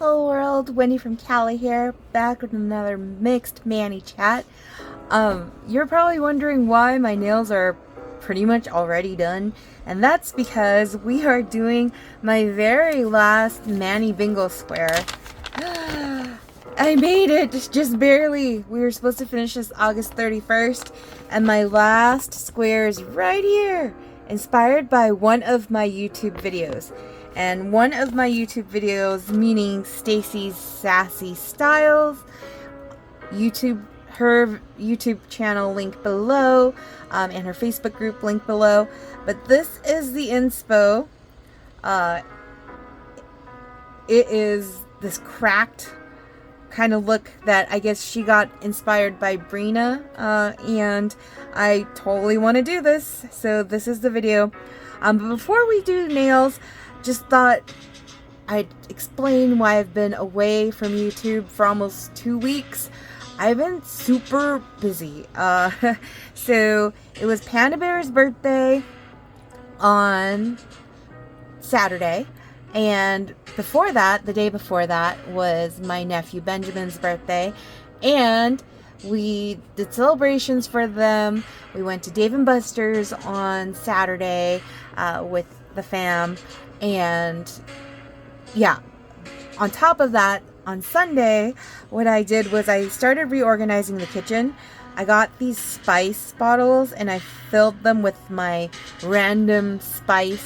Hello world, Wendy from Cali here, back with another mixed Manny chat. You're probably wondering why my nails are pretty much already done, and that's because we are doing my very last Manny Bingo square. I made it, just barely. We were supposed to finish this August 31st, and my last square is right here, inspired by one of my YouTube videos. And one of my YouTube videos, meaning Stacy's Sassy Styles, her YouTube channel link below, and her Facebook group link below. But this is the inspo. It is this cracked kind of look that I guess she got inspired by Brina, and I totally want to do this, so this is the video. But before we do nails, just thought I'd explain why I've been away from YouTube for almost 2 weeks. I've been super busy. So it was Panda Bear's birthday on Saturday, and before that, the day before that, was my nephew Benjamin's birthday, and we did celebrations for them. We went to Dave & Buster's on Saturday with the fam, and yeah, on top of that, on Sunday, what I did was I started reorganizing the kitchen. I got these spice bottles and I filled them with my random spices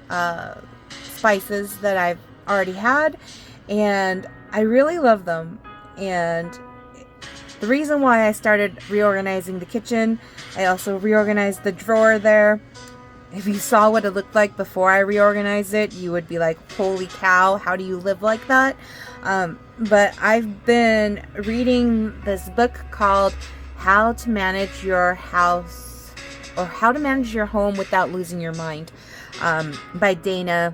that I've already had, and I really love them. And the reason why I started reorganizing the kitchen, I also reorganized the drawer there. If you saw what it looked like before I reorganized it, you would be like, holy cow, how do you live like that? But I've been reading this book called How to Manage Your House, or How to Manage Your Home Without Losing Your Mind, by Dana,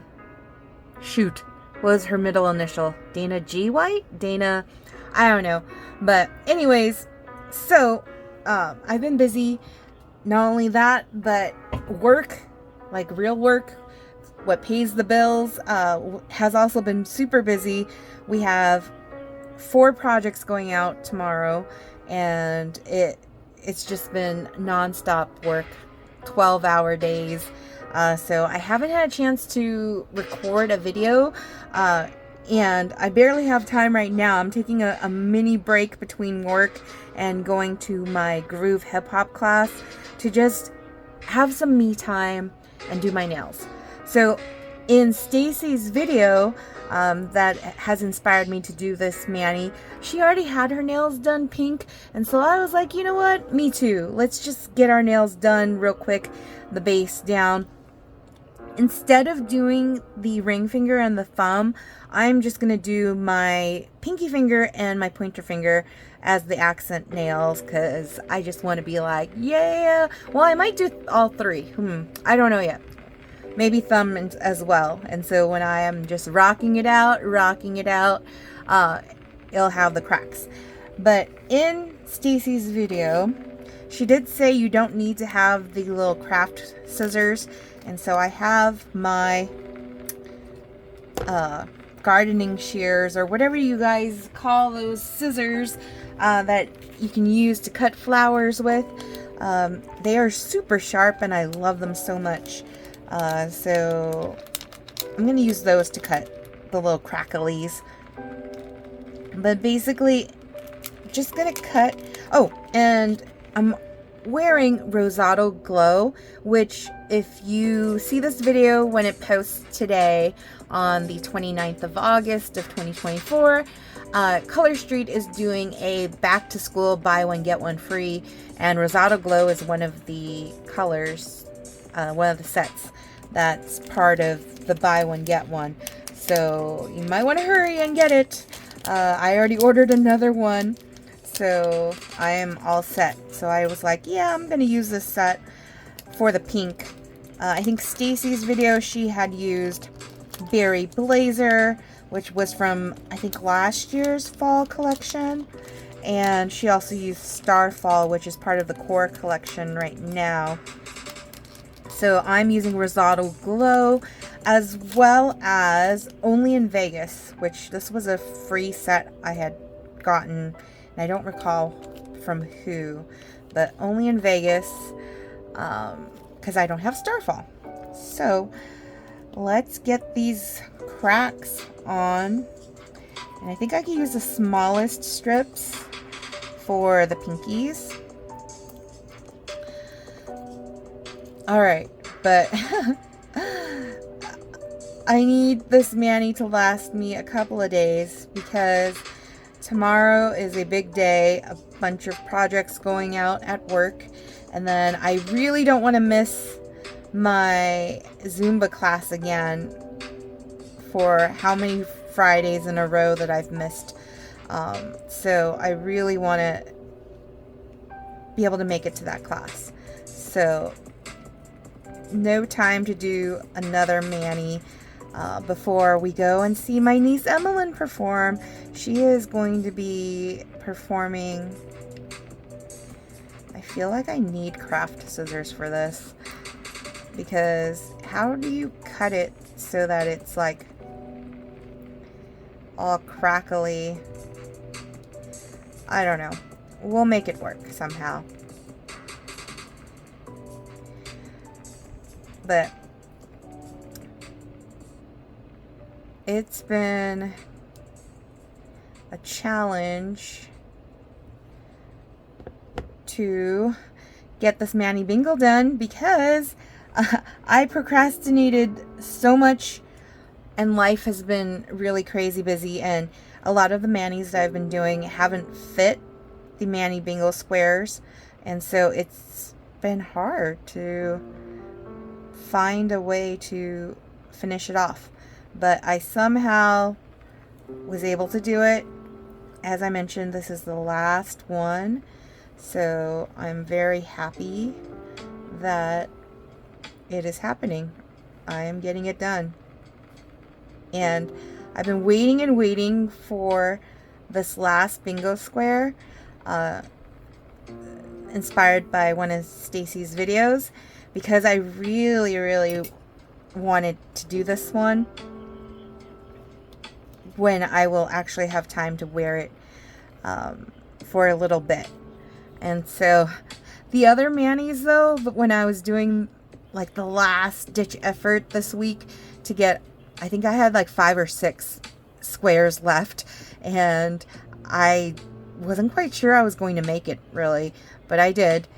what was her middle initial? Dana G. White? Dana, I don't know. But anyways, so I've been busy. Not only that, but work, like real work, what pays the bills, has also been super busy. We have 4 projects going out tomorrow, and it's just been nonstop work, 12-hour days. So I haven't had a chance to record a video, and I barely have time right now. I'm taking a mini break between work and going to my groove hip hop class to just have some me time and do my nails. So in Stacy's video that has inspired me to do this Manny, she already had her nails done pink, and so I was like, you know what, me too. Let's just get our nails done real quick, the base down. Instead of doing the ring finger and the thumb, I'm just going to do my pinky finger and my pointer finger as the accent nails, because I just want to be like, yeah. Well, I might do all 3. I don't know yet. Maybe thumb as well. And so when I am just rocking it out, it'll have the cracks. But in Stacy's video, she did say you don't need to have the little craft scissors. And so I have my gardening shears, or whatever you guys call those scissors that you can use to cut flowers with. They are super sharp and I love them so much. So I'm going to use those to cut the little cracklies. But basically, just going to cut. Oh, and I'm wearing Rosado Glow, which, if you see this video when it posts today on the 29th of August of 2024, Color Street is doing a back to school buy one get one free, and Rosado Glow is one of the colors, one of the sets that's part of the buy one get one. So you might want to hurry and get it. I already ordered another one, so I am all set. So I was like, yeah, I'm gonna use this set for the pink. I think Stacy's video, she had used Berry Blazer, which was from, I think, last year's fall collection. And she also used Starfall, which is part of the core collection right now. So I'm using Rosado Glow. as well as Only in Vegas, which this was a free set I had gotten, and I don't recall from who, but Only in Vegas, because I don't have Starfall. So let's get these cracks on, and I think I can use the smallest strips for the pinkies. Alright, but I need this mani to last me a couple of days because tomorrow is a big day, a bunch of projects going out at work, and then I really don't want to miss my Zumba class again for how many Fridays in a row that I've missed. So I really want to be able to make it to that class. So no time to do another mani before we go and see my niece Evelyn perform. She is going to be performing. I feel like I need craft scissors for this, because how do you cut it so that it's like all crackly? I don't know. We'll make it work somehow. But it's been a challenge to get this mani bingo done because I procrastinated so much, and life has been really crazy busy, and a lot of the manis that I've been doing haven't fit the mani bingo squares, and so it's been hard to find a way to finish it off. But I somehow was able to do it. As I mentioned, this is the last one, so I'm very happy that it is happening. I am getting it done. And I've been waiting and waiting for this last bingo square, inspired by one of Stacy's videos, because I really wanted to do this one when I will actually have time to wear it for a little bit. And so the other manis though, when I was doing like the last ditch effort this week to get, I think I had like 5 or 6 squares left, and I wasn't quite sure I was going to make it really, but I did.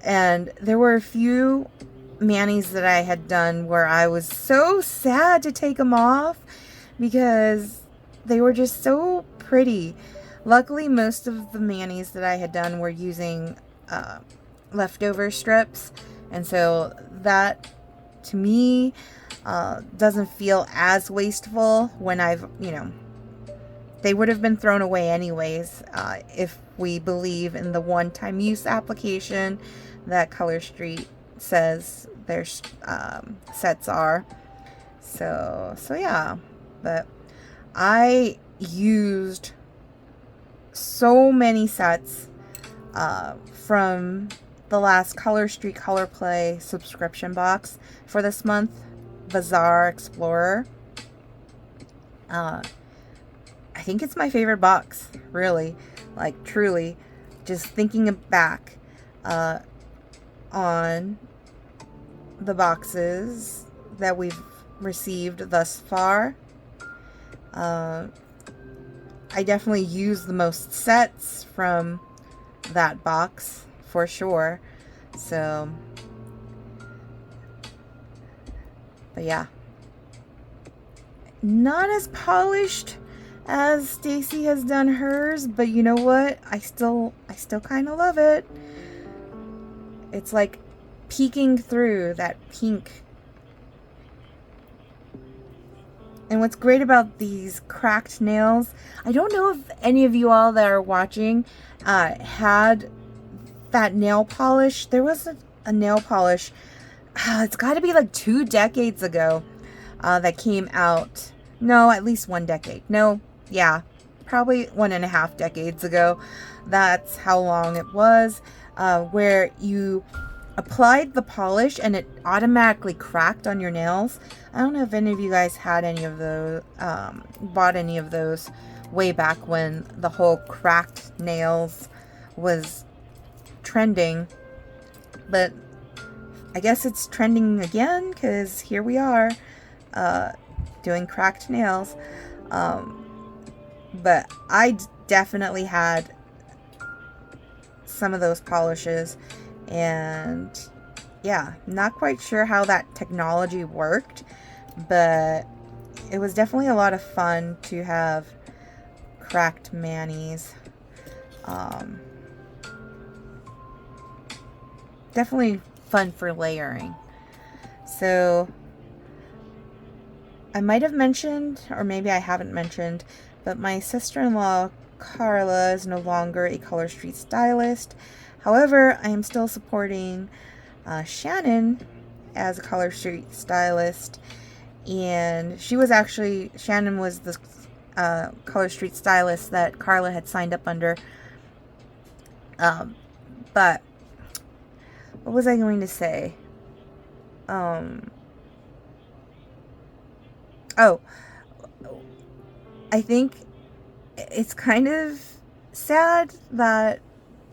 And there were a few manis that I had done where I was so sad to take them off because they were just so pretty. Luckily, most of the manis that I had done were using leftover strips, and so that to me doesn't feel as wasteful when I've, they would have been thrown away anyways if we believe in the one-time use application that Color Street says their sets are. So yeah, but I used so many sets from the last Color Street Color Play subscription box for this month, Bazaar Explorer. I think it's my favorite box, really, like truly, just thinking back on the boxes that we've received thus far. I definitely use the most sets from that box for sure. So, but yeah, not as polished as Stacy has done hers, but you know what? I still kind of love it. It's like peeking through that pink. And what's great about these cracked nails, I don't know if any of you all that are watching had that nail polish. There was a nail polish, it's got to be like 2 decades ago that came out. No, at least 1 decade. No, yeah, probably 1.5 decades ago. That's how long it was, where you applied the polish and it automatically cracked on your nails. I don't know if any of you guys had any of those, bought any of those way back when the whole cracked nails was trending, but I guess it's trending again because here we are doing cracked nails. But I definitely had some of those polishes, and yeah, not quite sure how that technology worked, but it was definitely a lot of fun to have cracked manis. Definitely fun for layering. So I might have mentioned, or maybe I haven't mentioned, but my sister-in-law Carla is no longer a Color Street stylist. However, I am still supporting Shannon as a Color Street stylist, and Shannon was the Color Street stylist that Carla had signed up under. But what was I going to say? Oh, I think it's kind of sad that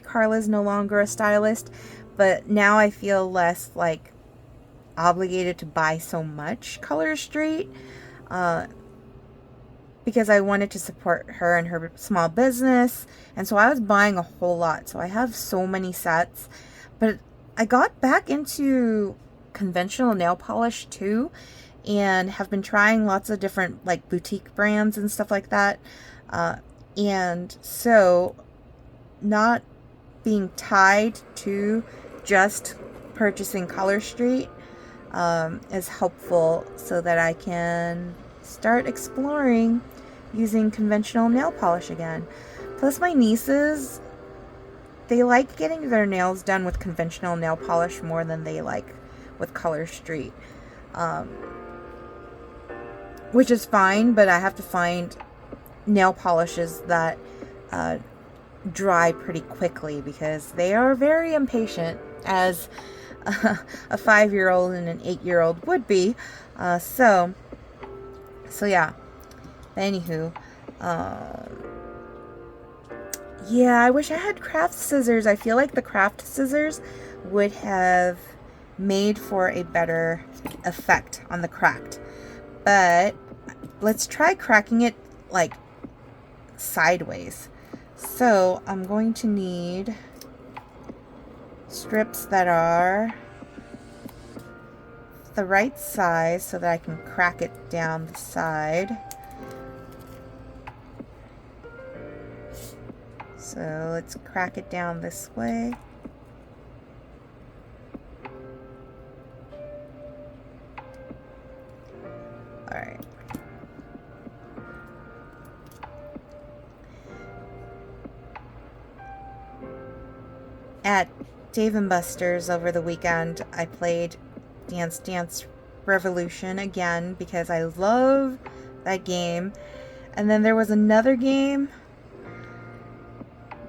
Carla's no longer a stylist, but now I feel less like obligated to buy so much Color Street, because I wanted to support her and her small business, and so I was buying a whole lot. So I have so many sets, but I got back into conventional nail polish too, and have been trying lots of different like boutique brands and stuff like that. And so not being tied to just purchasing Color Street is helpful, so that I can start exploring using conventional nail polish again. Plus my nieces, they like getting their nails done with conventional nail polish more than they like with Color Street. Which is fine, but I have to find nail polishes that dry pretty quickly, because they are very impatient, as a 5-year-old and an 8-year-old would be. So yeah. Anywho, yeah, I wish I had craft scissors. I feel like the craft scissors would have made for a better effect on the cracked. But let's try cracking it like sideways. So I'm going to need strips that are the right size so that I can crack it down the side. So let's crack it down this way. Alright. At Dave & Buster's over the weekend, I played Dance Dance Revolution again because I love that game. And then there was another game,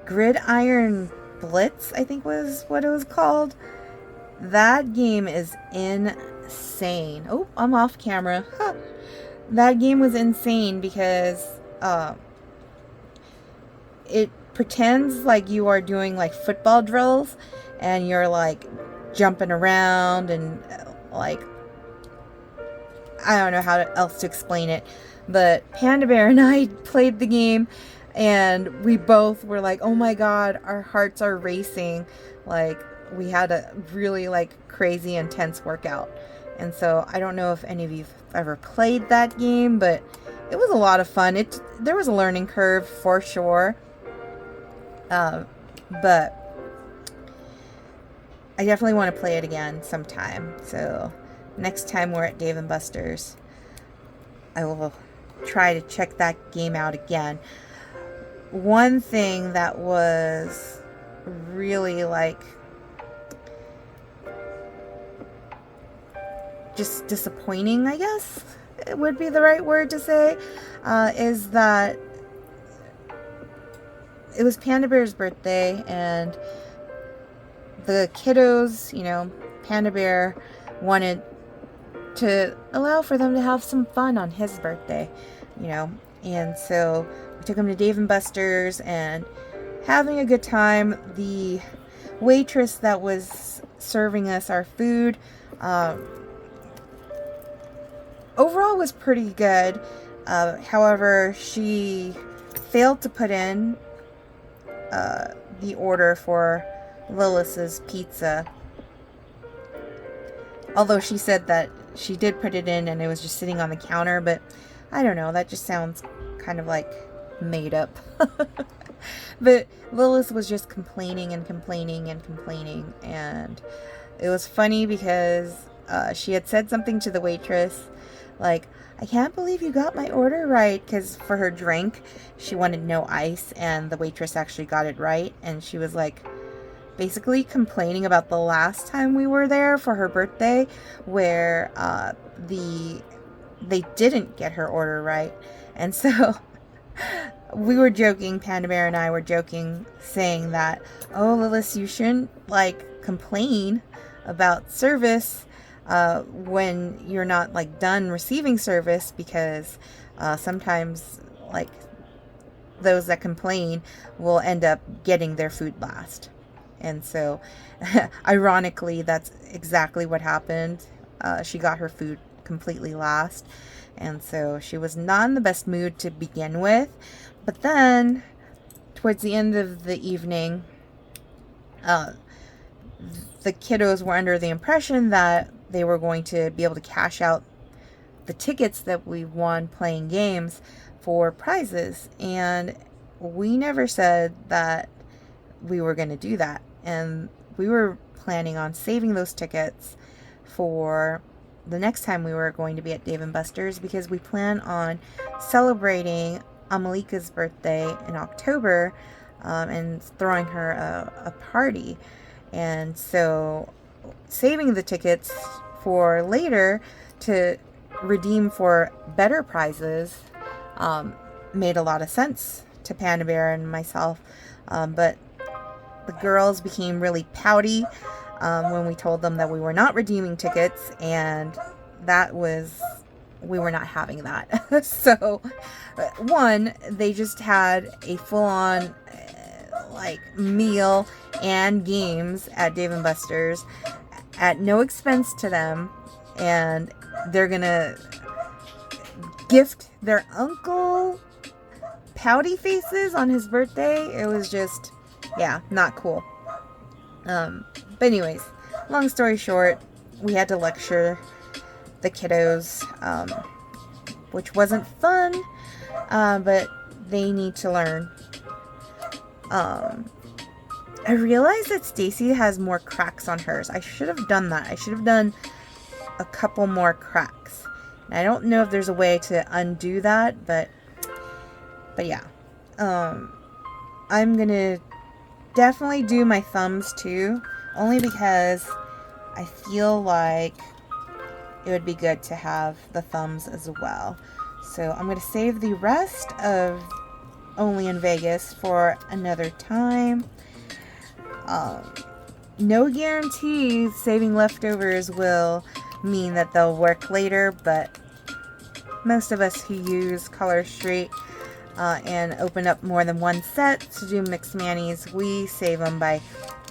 Gridiron Blitz, I think was what it was called. That game is insane. Oh, I'm off camera. Huh. That game was insane because it pretends like you are doing like football drills, and you're like jumping around and like, I don't know how else to explain it, but Panda Bear and I played the game, and we both were like, oh my god, our hearts are racing. Like, we had a really like crazy intense workout. And so I don't know if any of you've ever played that game, but it was a lot of fun. There was a learning curve for sure. But I definitely want to play it again sometime. So next time we're at Dave & Buster's, I will try to check that game out again. One thing that was really like just disappointing, I guess it would be the right word to say, is that it was Panda Bear's birthday, and the kiddos, Panda Bear wanted to allow for them to have some fun on his birthday, and so we took him to Dave & Buster's and having a good time. The waitress that was serving us our food overall was pretty good. However, she failed to put in the order for Lilith's pizza. Although she said that she did put it in and it was just sitting on the counter, but I don't know, that just sounds kind of like made up. But Lilith was just complaining and complaining and complaining, and it was funny because she had said something to the waitress like, I can't believe you got my order right, because for her drink she wanted no ice and the waitress actually got it right, and she was like basically complaining about the last time we were there for her birthday where they didn't get her order right. And so we were joking, Panda Bear and I were joking, saying that, oh, Lilith, you shouldn't complain about service when you're not done receiving service, because sometimes those that complain will end up getting their food last. And so ironically, that's exactly what happened. She got her food completely last, and so she was not in the best mood to begin with. But then towards the end of the evening, the kiddos were under the impression that they were going to be able to cash out the tickets that we won playing games for prizes, and we never said that we were going to do that. And we were planning on saving those tickets for the next time we were going to be at Dave & Buster's, because we plan on celebrating Amalika's birthday in October and throwing her a party. And so saving the tickets for later to redeem for better prizes made a lot of sense to Panda Bear and myself, but the girls became really pouty when we told them that we were not redeeming tickets, and we were not having that. So, one, they just had a full-on meal and games at Dave & Buster's at no expense to them, and they're gonna gift their uncle pouty faces on his birthday. It was just, not cool. But anyways, long story short, we had to lecture the kiddos, which wasn't fun, but they need to learn. I realized that Stacy has more cracks on hers. I should have done that. I should have done a couple more cracks. And I don't know if there's a way to undo that, but yeah. I'm gonna definitely do my thumbs too, only because I feel like it would be good to have the thumbs as well. So I'm going to save the rest of Only in Vegas for another time. No guarantees saving leftovers will mean that they'll work later, but most of us who use Color Street and open up more than one set to do mixed manis, we save them by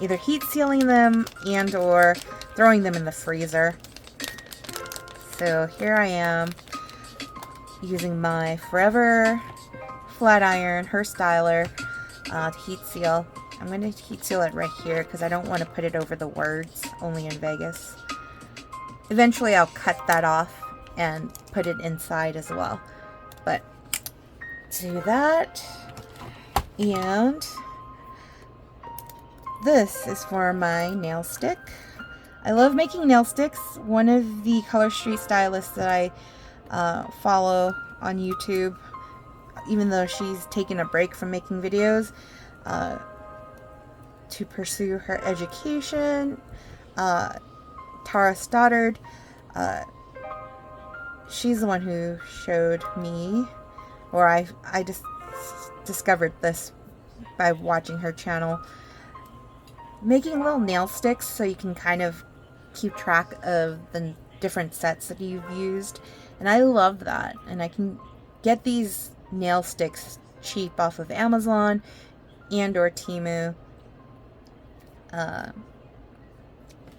either heat sealing them and or throwing them in the freezer. So here I am using my Forever flat iron, her styler, to heat seal. I'm going to heat seal it right here because I don't want to put it over the words Only in Vegas. Eventually I'll cut that off and put it inside as well. But do that. And this is for my nail stick. I love making nail sticks. One of the Color Street stylists that I follow on YouTube, even though she's taken a break from making videos to pursue her education, Tara Stoddard, she's the one who showed me, or I just discovered this by watching her channel. making little nail sticks so you can kind of keep track of the different sets that you've used. And I love that. And I can get these nail sticks cheap off of Amazon and or Temu.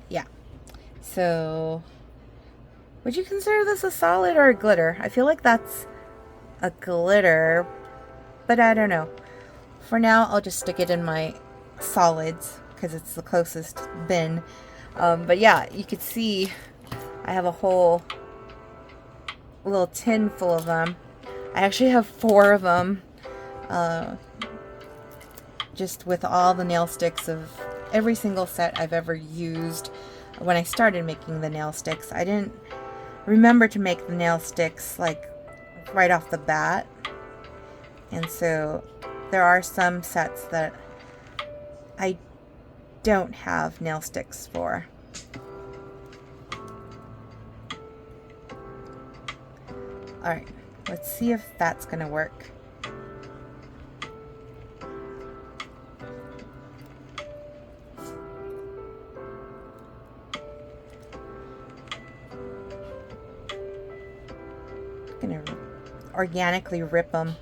Yeah. So, would you consider this a solid or a glitter? I feel like that's a glitter, but I don't know. For now, I'll just stick it in my solids because it's the closest bin. But yeah, you could see I have a whole little tin full of them. I actually have 4 of them, just with all the nail sticks of every single set I've ever used. When I started making the nail sticks, I didn't remember to make the nail sticks like right off the bat, and so there are some sets that I don't have nail sticks for. Alright, let's see if that's gonna work. I'm gonna organically rip them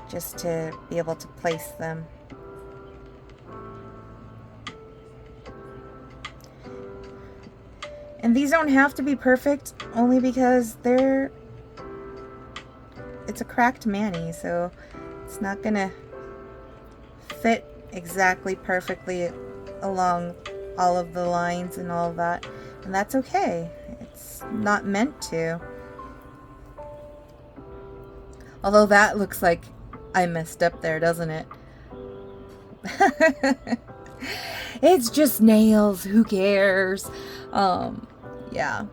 just to be able to place them. And these don't have to be perfect, only because it's a cracked mani, so it's not gonna fit exactly perfectly along all of the lines and all of that, and that's okay. It's not meant to. Although that looks like I messed up there, doesn't it? It's just nails, who cares? Yeah.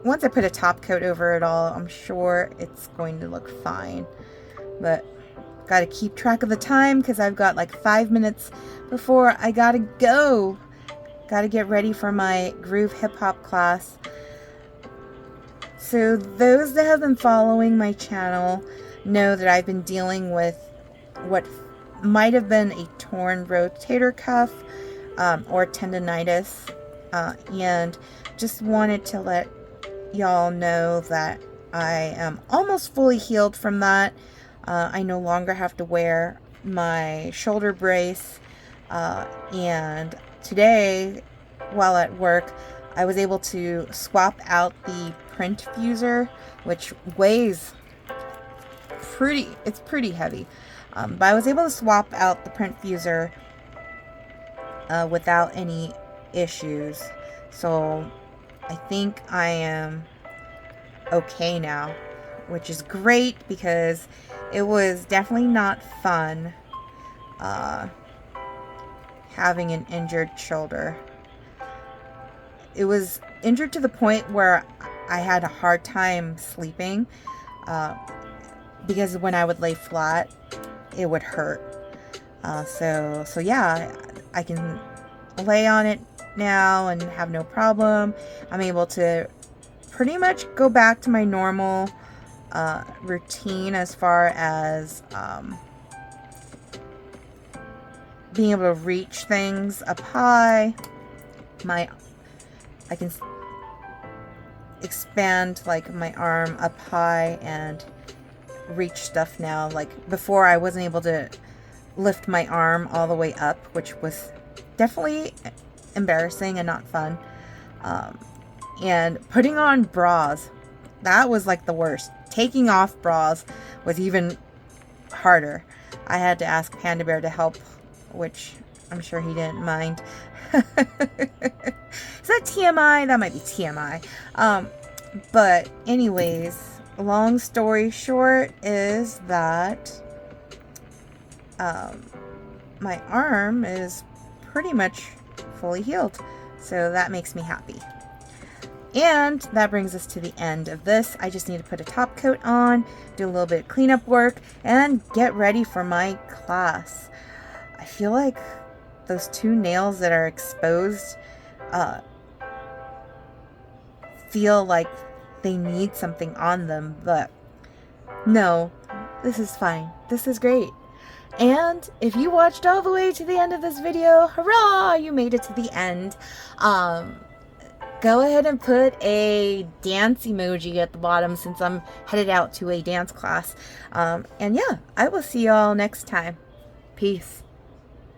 Once I put a top coat over it all, I'm sure it's going to look fine. But gotta keep track of the time because I've got like 5 minutes before I gotta go. Gotta get ready for my groove hip hop class. So those that have been following my channel know that I've been dealing with what might have been a torn rotator cuff or tendonitis, and just wanted to let y'all know that I am almost fully healed from that. I no longer have to wear my shoulder brace, and today while at work I was able to swap out the print fuser, which weighs it's pretty heavy, but I was able to swap out the print fuser without any issues. So I think I am okay now, which is great because it was definitely not fun having an injured shoulder. It was injured to the point where I had a hard time sleeping because when I would lay flat, it would hurt. So yeah, I can lay on it now and have no problem. I'm able to pretty much go back to my normal routine as far as being able to reach things up high. I can expand like my arm up high and reach stuff now. Like before, I wasn't able to lift my arm all the way up, which was definitely embarrassing and not fun. And putting on bras, that was like the worst. Taking off bras was even harder. I had to ask Panda Bear to help, which I'm sure he didn't mind. Is that TMI? That might be TMI. But anyways, long story short is that my arm is pretty much fully healed. So that makes me happy. And that brings us to the end of this. I just need to put a top coat on, do a little bit of cleanup work, and get ready for my class. I feel like those 2 nails that are exposed feel like they need something on them, but no, this is fine. This is great. And if you watched all the way to the end of this video, hurrah, you made it to the end. Go ahead and put a dance emoji at the bottom since I'm headed out to a dance class. And yeah, I will see y'all next time. Peace.